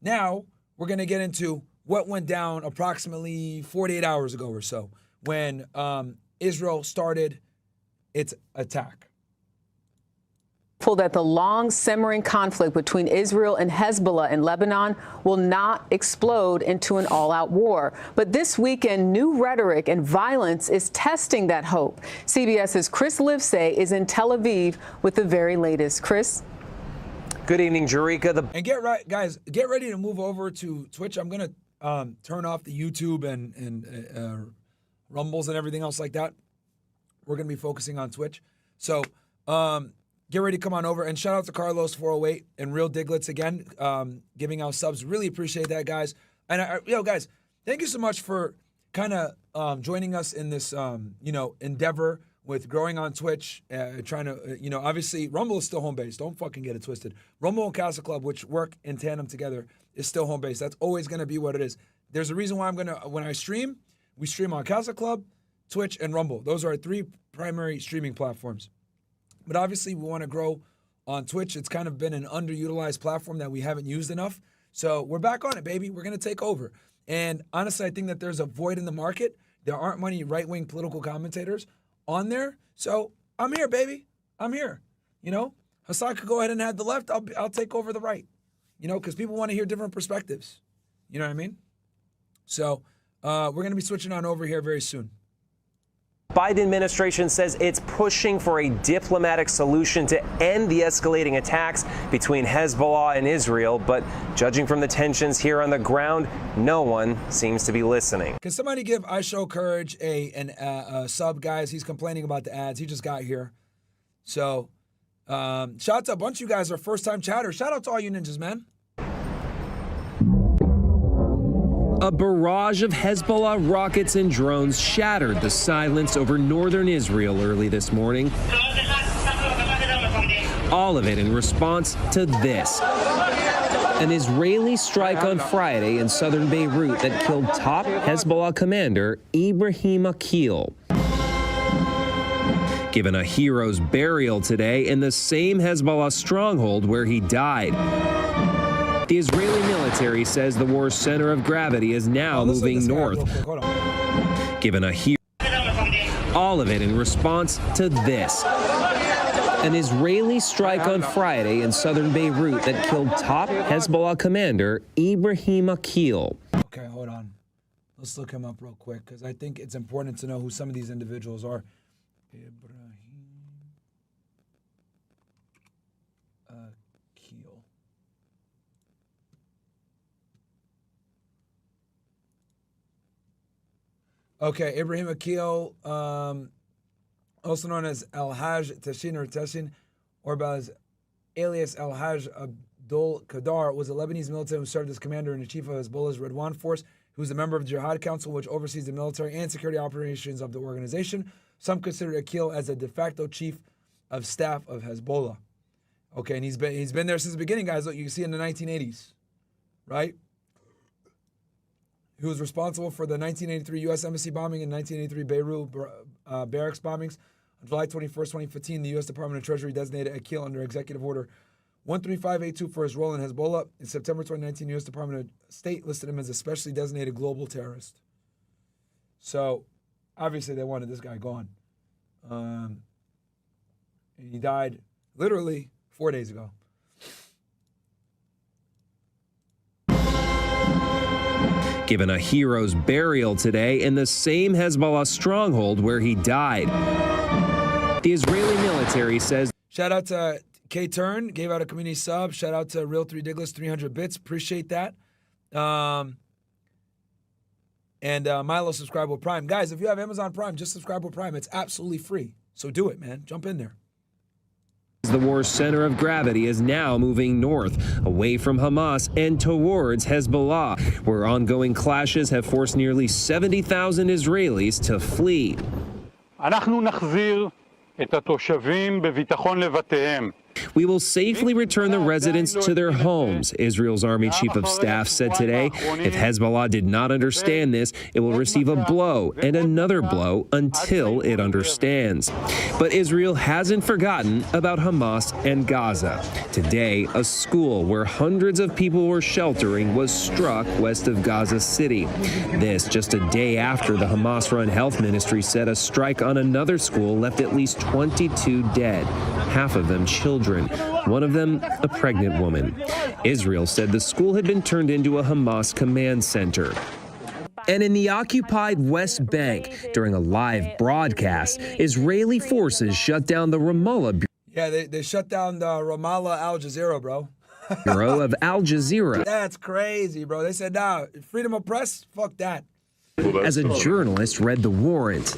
Now, we're going to get into what went down approximately 48 hours ago or so when Israel started its attack. That the long simmering conflict between Israel and Hezbollah in Lebanon will not explode into an all-out war. But this weekend, new rhetoric and violence is testing that hope. CBS's Chris Livesay is in Tel Aviv with the very latest. Chris? Good evening, Jerika. And guys, get ready to move over to Twitch. I'm going to turn off the YouTube and Rumbles and everything else like that. We're going to be focusing on Twitch. So, get ready to come on over. And shout out to Carlos408 and Real Diglets again, giving out subs. Really appreciate that, guys. And, guys, thank you so much for kind of joining us in this, endeavor with growing on Twitch, trying to, obviously, Rumble is still home base. Don't fucking get it twisted. Rumble and Casa Club, which work in tandem together, is still home base. That's always going to be what it is. There's a reason why when I stream, we stream on Casa Club, Twitch, and Rumble. Those are our three primary streaming platforms. But obviously, we want to grow on Twitch. It's kind of been an underutilized platform that we haven't used enough. So we're back on it, baby. We're going to take over. And honestly, I think that there's a void in the market. There aren't many right-wing political commentators on there. So I'm here, baby. I'm here. Hassan could go ahead and have the left. I'll take over the right. Because people want to hear different perspectives. You know what I mean? So we're going to be switching on over here very soon. Biden administration says it's pushing for a diplomatic solution to end the escalating attacks between Hezbollah and Israel. But judging from the tensions here on the ground, no one seems to be listening. Can somebody give I Show Courage a sub, guys? He's complaining about the ads. He just got here. So shout out to a bunch of you guys are first-time chatters. Shout out to all you ninjas, man. A barrage of Hezbollah rockets and drones shattered the silence over northern Israel early this morning. All of it in response to this. An Israeli strike on Friday in southern Beirut that killed top Hezbollah commander Ibrahim Akil. Given a hero's burial today in the same Hezbollah stronghold where he died. The Israeli military says the war's center of gravity is now moving north. Given a hero, all of it in response to this. An Israeli strike on Friday in southern Beirut that killed top Hezbollah commander Ibrahim Akil. Okay, hold on. Let's look him up real quick because I think it's important to know who some of these individuals are. Ibrahim Akil. Okay, Ibrahim Akil, also known as Al-Hajj Tashin or Tashin, or as alias Al-Hajj Abdul Qadar, was a Lebanese military who served as commander and chief of Hezbollah's Redwan force, who is a member of the Jihad Council, which oversees the military and security operations of the organization. Some consider Akil as a de facto chief of staff of Hezbollah. Okay, and he's been there since the beginning, guys. Look, you can see in the 1980s, right? He was responsible for the 1983 U.S. Embassy bombing and 1983 Beirut barracks bombings. On July 21st, 2015, the U.S. Department of Treasury designated Akil under Executive Order 13582 for his role in Hezbollah. In September 2019, the U.S. Department of State listed him as a specially designated global terrorist. So, obviously, they wanted this guy gone. And he died literally 4 days ago. Given a hero's burial today in the same Hezbollah stronghold where he died. The Israeli military says... Shout out to K-Turn, gave out a community sub. Shout out to Real 3 Digless, 300 bits. Appreciate that. And Milo subscribe with Prime. Guys, if you have Amazon Prime, just subscribe with Prime. It's absolutely free. So do it, man. Jump in there. The war's center of gravity is now moving north, away from Hamas and towards Hezbollah, where ongoing clashes have forced nearly 70,000 Israelis to flee. אנחנו נחזיר את התושבים בביטחון לבתיהם. We will safely return the residents to their homes, Israel's Army Chief of Staff said today. If Hezbollah did not understand this, it will receive a blow and another blow until it understands. But Israel hasn't forgotten about Hamas and Gaza. Today, a school where hundreds of people were sheltering was struck west of Gaza City. This just a day after the Hamas-run health ministry said a strike on another school left at least 22 dead, half of them children. One of them, a pregnant woman. Israel said the school had been turned into a Hamas command center. And in the occupied West Bank, during a live broadcast, Israeli forces shut down the Ramallah Yeah, they shut down the Ramallah Al Jazeera, bro. Bureau of Al Jazeera. That's crazy, bro. They said, nah, freedom of press? Fuck that. As a journalist read the warrant.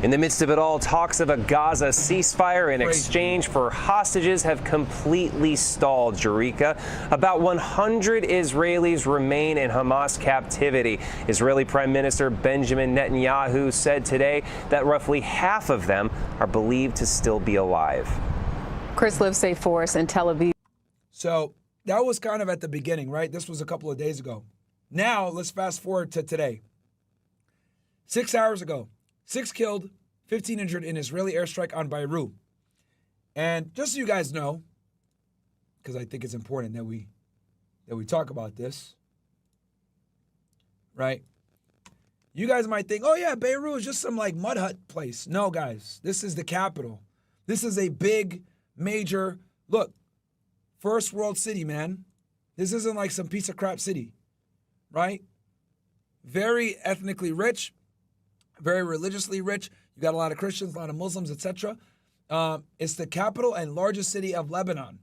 In the midst of it all, talks of a Gaza ceasefire in exchange for hostages have completely stalled, Jerika. About 100 Israelis remain in Hamas captivity. Israeli Prime Minister Benjamin Netanyahu said today that roughly half of them are believed to still be alive. Chris Livesay for us in Tel Aviv. So that was kind of at the beginning, right? This was a couple of days ago. Now, let's fast forward to today. 6 hours ago. 6 killed, 15 injured in Israeli airstrike on Beirut. And just so you guys know, because I think it's important that we talk about this, right? You guys might think, oh yeah, Beirut is just some like mud hut place. No, guys, this is the capital. This is a big, major, look, first world city, man. This isn't like some piece of crap city, right? Very ethnically rich. Very religiously rich. You got a lot of Christians, a lot of Muslims, etc. It's the capital and largest city of Lebanon.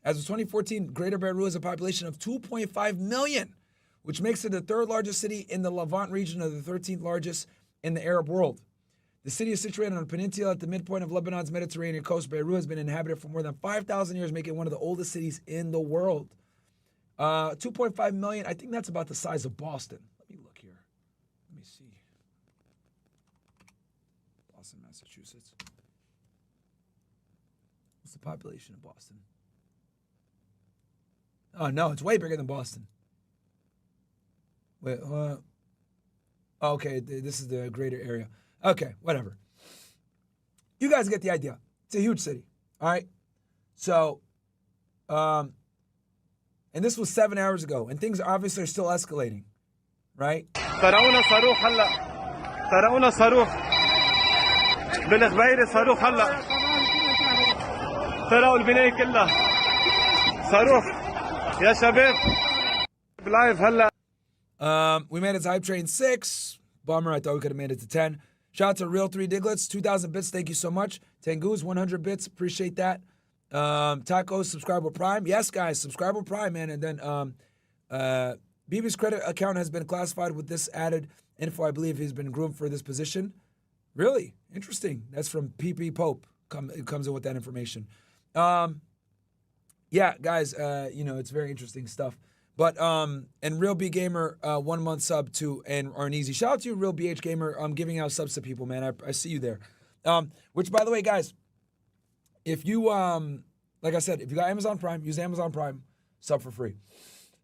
As of 2014, Greater Beirut has a population of 2.5 million, which makes it the 3rd largest city in the Levant region and the 13th largest in the Arab world. The city is situated on a peninsula at the midpoint of Lebanon's Mediterranean coast. Beirut has been inhabited for more than 5,000 years, making it one of the oldest cities in the world. 2.5 million, I think that's about the size of Boston. Let me look here. Let me see. Massachusetts. What's the population of Boston? Oh, no, it's way bigger than Boston. Wait, okay, this is the greater area. Okay, whatever. You guys get the idea. It's a huge city, all right? So, and this was 7 hours ago, and things obviously are still escalating, right? بالصبايرة صاروخ هلا سرقوا البناية كلها صاروخ يا شباب لايف هلا. We made it to Hype Train 6. Bummer, I thought we could have made it to 10. Shout out to Real 3 Diglets, 2,000 bits, thank you so much. Tengu's 100 bits, appreciate that. Tacos, subscribe with Prime. Yes, guys, subscribe with Prime, man. And then BB's credit account has been classified with this added info. I believe he's been groomed for this position. Really? Interesting. That's from PP Pope. It comes in with that information. Yeah, guys, it's very interesting stuff. But, and Real B Gamer, 1 month sub to and Arneezy. Shout out to you, Real BH Gamer. I'm giving out subs to people, man. I see you there. Which, by the way, guys, if you, like I said, if you got Amazon Prime, use Amazon Prime, sub for free.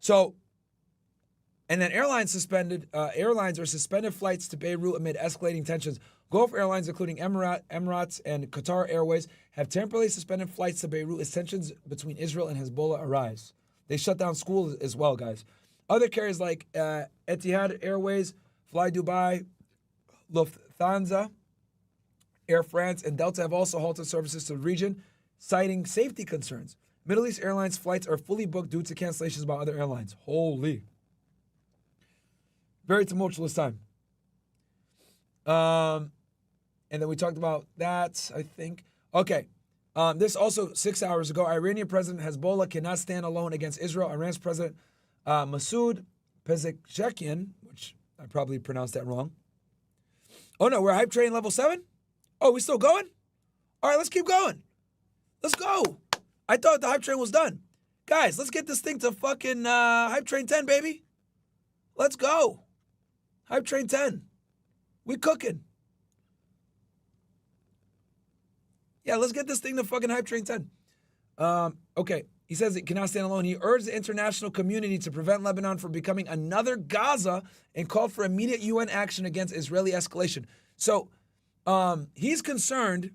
So, and then airlines are suspended flights to Beirut amid escalating tensions. Gulf Airlines, including Emirates and Qatar Airways, have temporarily suspended flights to Beirut as tensions between Israel and Hezbollah arise. They shut down schools as well, guys. Other carriers like Etihad Airways, Fly Dubai, Lufthansa, Air France, and Delta have also halted services to the region, citing safety concerns. Middle East Airlines flights are fully booked due to cancellations by other airlines. Holy. Very tumultuous time. And then we talked about that, I think. Okay. This also 6 hours ago. Iranian President Hezbollah cannot stand alone against Israel. Iran's President Masoud Pezeshkian, which I probably pronounced that wrong. Oh, no, we're Hype Train level 7? Oh, we still going? All right, let's keep going. Let's go. I thought the Hype Train was done. Guys, let's get this thing to fucking Hype Train 10, baby. Let's go. Hype Train 10. We cooking. Yeah, let's get this thing to fucking Hype Train 10. Okay. He says it cannot stand alone. He urged the international community to prevent Lebanon from becoming another Gaza and called for immediate UN action against Israeli escalation. So he's concerned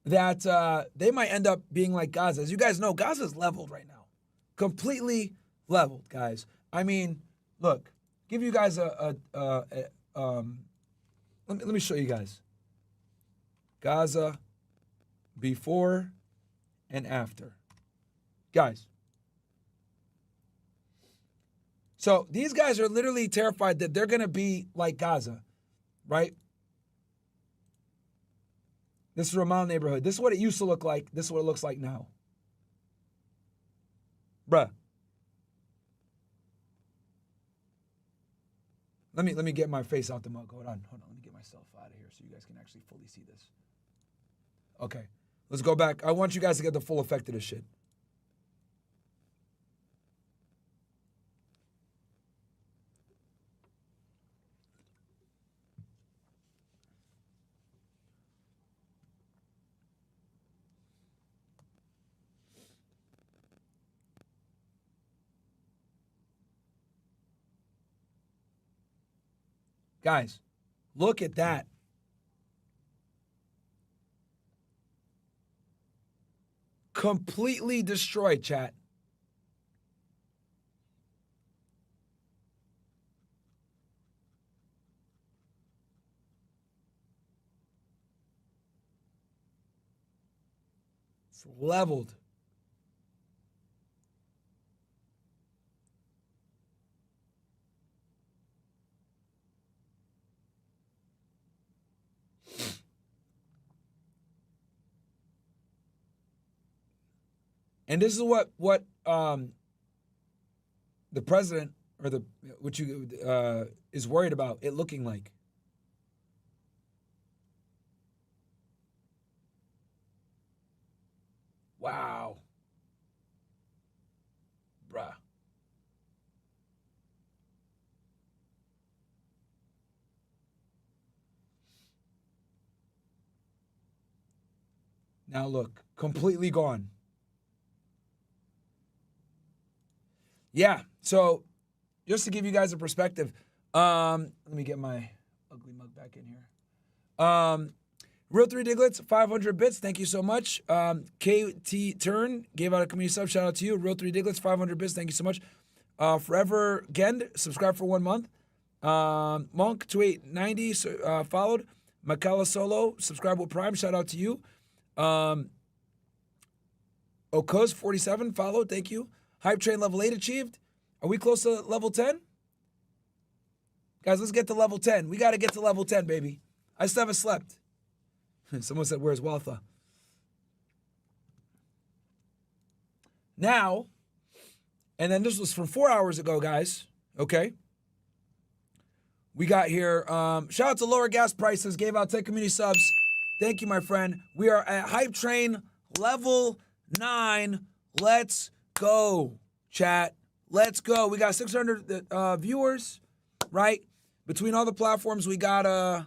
that they might end up being like Gaza. As you guys know, Gaza is leveled right now. Completely leveled, guys. I mean, look, give you guys let me show you guys. Gaza before and after. Guys. So these guys are literally terrified that they're going to be like Gaza, right? This is Ramal neighborhood. This is what it used to look like. This is what it looks like now. Bruh. Let me get my face out the mug. Hold on. Let me get myself out of here so you guys can actually fully see this. Okay. Let's go back. I want you guys to get the full effect of this shit. Guys, look at that. Completely destroyed, chat. It's leveled. And this is what the president or is worried about it looking like. Wow. Bruh. Now look, completely gone. Yeah, so just to give you guys a perspective, let me get my ugly mug back in here. Real 3 Diglets, 500 bits, thank you so much. KT Turn gave out a community sub, shout out to you. Real 3 Diglets, 500 bits, thank you so much. Forever Gend, subscribe for 1 month. Monk 2890 followed. Makala Solo, subscribe with Prime, shout out to you. Okuz 47 followed, thank you. Hype Train level 8 achieved. Are we close to level 10? Guys, let's get to level 10. We got to get to level 10, baby. I still haven't slept. Someone said, where's Waltha? Now, and then this was from 4 hours ago, guys. Okay. We got here. Shout out to lower gas prices. Gave out 10 community subs. Thank you, my friend. We are at Hype Train level 9. Let's go, chat. Let's go. We got 600 viewers, right? Between all the platforms, we got about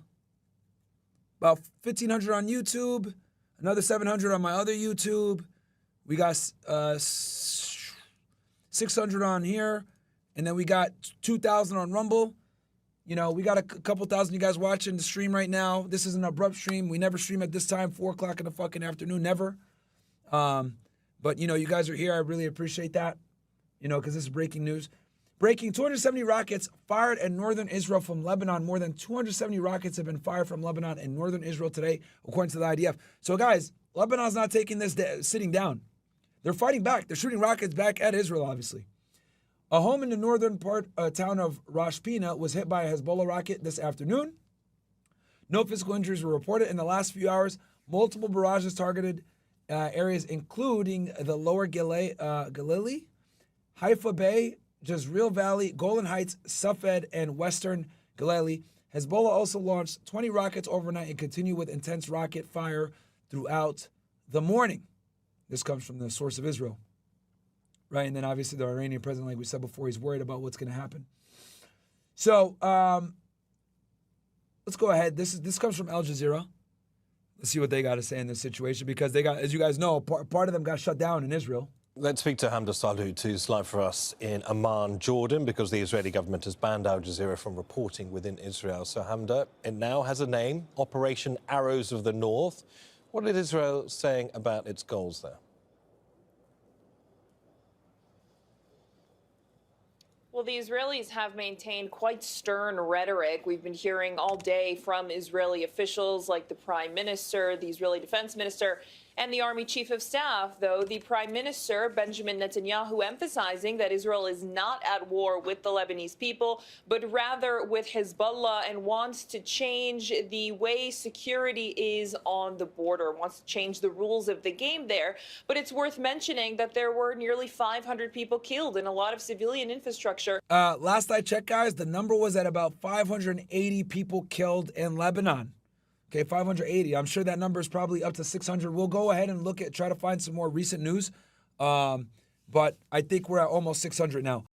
1,500 on YouTube, another 700 on my other YouTube. We got 600 on here, and then we got 2,000 on Rumble. You know, we got a couple thousand you guys watching the stream right now. This is an abrupt stream. We never stream at this time, 4 o'clock in the fucking afternoon, never. But, you know, you guys are here. I really appreciate that, you know, because this is breaking news. Breaking 270 rockets fired in northern Israel from Lebanon. More than 270 rockets have been fired from Lebanon and northern Israel today, according to the IDF. So, guys, Lebanon's not taking this sitting down. They're fighting back. They're shooting rockets back at Israel, obviously. A home in the northern town of Rosh Pina was hit by a Hezbollah rocket this afternoon. No physical injuries were reported in the last few hours. Multiple barrages targeted areas including the lower Galilee, Haifa Bay, Jezreel Valley, Golan Heights, Safed, and western Galilee. Hezbollah also launched 20 rockets overnight and continued with intense rocket fire throughout the morning. This comes from the source of Israel. Right, and then obviously the Iranian president, like we said before, he's worried about what's going to happen. So let's go ahead. This comes from Al Jazeera. Let's see what they got to say in this situation, because they got, as you guys know, part of them got shut down in Israel. Let's speak to Hamda Salut, who's live for us in Amman, Jordan, because the Israeli government has banned Al Jazeera from reporting within Israel. So, Hamda, it now has a name, Operation Arrows of the North. What is Israel saying about its goals there? Well, the Israelis have maintained quite stern rhetoric. We've been hearing all day from Israeli officials like the Prime Minister, the Israeli Defense Minister, and the Army Chief of Staff, though the Prime Minister, Benjamin Netanyahu, emphasizing that Israel is not at war with the Lebanese people, but rather with Hezbollah, and wants to change the way security is on the border, wants to change the rules of the game there. But it's worth mentioning that there were nearly 500 people killed and a lot of civilian infrastructure. Last I checked, guys, the number was at about 580 people killed in Lebanon. Okay, 580. I'm sure that number is probably up to 600. We'll go ahead and try to find some more recent news. But I think we're at almost 600 now.